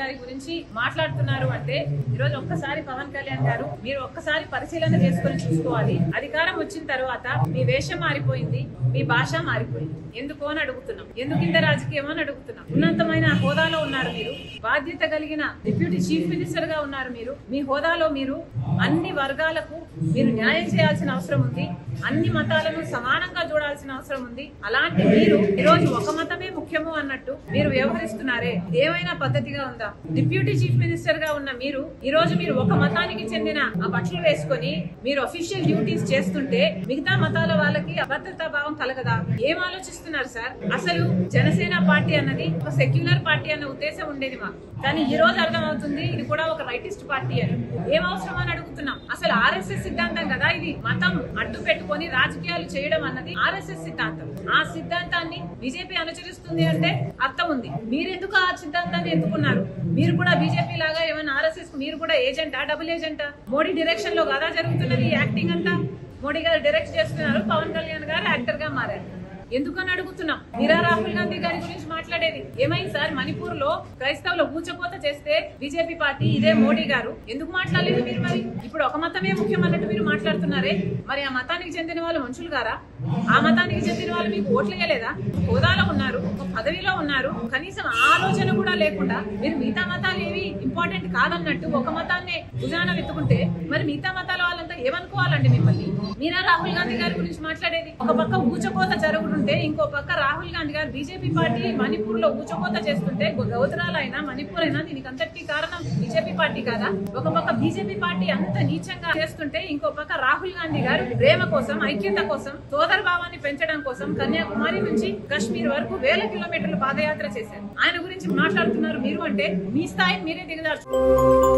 గారి గురించి మాట్లాడుతున్నారు అంటే ఈరోజు ఒక్కసారి పవన్ కళ్యాణ్ గారు మీరు ఒక్కసారి పరిశీలన చేసుకొని చూసుకోవాలి. అధికారం వచ్చిన తర్వాత మీ వేషం మారిపోయింది, మీ భాష మారిపోయింది. ఎందుకు అని అడుగుతున్నాం. ఎందుకు ఇంత రాజకీయం అని అడుగుతున్నాం. ఉన్నతమైన హోదాలో ఉన్నారు మీరు, బాధ్యత కలిగిన డిప్యూటీ చీఫ్ మినిస్టర్ గా ఉన్నారు మీరు. మీ హోదాలో మీరు అన్ని వర్గాలకు మీరు న్యాయం చేయాల్సిన అవసరం ఉంది. అన్ని మతాలను సమానంగా చూడాల్సిన అవసరం ఉంది. అలాంటి మీరు ఈరోజు ఒక మతమే ముఖ్యము అన్నట్టు మీరు వ్యవహరిస్తున్నారే, ఏమైనా పద్ధతిగా ఉందా? డిప్యూటీ చీఫ్ మినిస్టర్ గా ఉన్న మీరు ఈ రోజు మీరు ఒక మతానికి చెందిన ఆ బట్టలు వేసుకొని మీరు అఫీషియల్ డ్యూటీస్ చేస్తుంటే మిగతా మతాల వాళ్ళకి అభద్రతా భావం కలగదా? ఏం ఆలోచిస్తున్నారు సార్? అసలు జనసేన పార్టీ అన్నది ఒక సెక్యులర్ పార్టీ అన్న ఉద్దేశం ఉండేది మాకు, కానీ ఈ రోజు అర్థమవుతుంది ఇది కూడా ఒక రైటిస్ట్ పార్టీ అని. ఏం అవసరం అని అడుగుతున్నాం. అసలు ఆర్ఎస్ఎస్ సిద్ధాంతం కదా ఇది. మతం అడ్డు పెట్టుకొని రాజకీయాలు చేయడం అన్నది ఆర్ఎస్ఎస్ సిద్ధాంతం. ఆ సిద్ధాంతాన్ని బీజేపీ అనుసరిస్తుంది అంటే అర్థం ఉంది. మీరెందుకు ఆ సిద్ధాంతాన్ని ఎత్తుకున్నారు? మీరు కూడా బీజేపీ లాగా ఏమైనా ఆర్ఎస్ఎస్ మీరు కూడా ఏజెంటా, డబుల్ ఏజెంటా? మోడీ డైరెక్షన్ లో కదా జరుగుతున్నది యాక్టింగ్ అంతా. మోడీ గారు డైరెక్ట్ చేస్తున్నారు, పవన్ కళ్యాణ్ గారు యాక్టర్ గా మారారు. ఎందుకని అడుగుతున్నాం. మీరా రాహుల్ గాంధీ గారి గురించి మాట్లాడేది ఏమైంది సార్? మణిపూర్ లో క్రైస్తవులు ఊచకోత చేస్తే బీజేపీ పార్టీ ఇదే మోడీ గారు ఎందుకు మాట్లాడలేదు మీరు? మరి ఇప్పుడు ఒక మతమే ముఖ్యం అన్నట్టు మీరు మాట్లాడుతున్నారే, మరి ఆ మతానికి చెందిన వాళ్ళు మనుషులు గారా? ఆ మతానికి చెందిన వాళ్ళు మీకు ఓట్లు వేయలేదా? హోదాలో ఉన్నారు, ఒక పదవిలో ఉన్నారు, కనీసం ఆలోచన కూడా లేకుండా మీరు మిగతా మతాలు ఏవి ఇంపార్టెంట్ కాదన్నట్టు ఒక మతాన్ని భుజాన వెతుకుంటే మరి మిగతా మతాల వాళ్ళంతా ఏమనుకోవాలండి మిమ్మల్ని? మీరా రాహుల్ గాంధీ గారి గురించి మాట్లాడేది. ఒక పక్క ఊచకోత జరుగుతుంటే ఇంకో పక్క రాహుల్ గాంధీ గారు బీజేపీ పార్టీ మణిపూర్ లో ఊచకోత చేస్తుంటే గౌతరాలైనా మణిపూర్ అయినా దీనికి అంతటికీ కారణం బీజేపీ పార్టీ కాదా? ఒక పక్క బీజేపీ పార్టీ అంత నీచంగా చేస్తుంటే ఇంకో పక్క రాహుల్ గాంధీ గారు ప్రేమ కోసం, ఐక్యత కోసం, సోదర భావాన్ని పెంచడం కోసం కన్యాకుమారి నుంచి కశ్మీర్ వరకు వేల కిలోమీటర్లు పాదయాత్ర చేశారు. ఆయన గురించి మాట్లాడుతున్నారు మీరు అంటే మీ స్థాయిని మీరే దిగజార్చుకుంటున్నారు.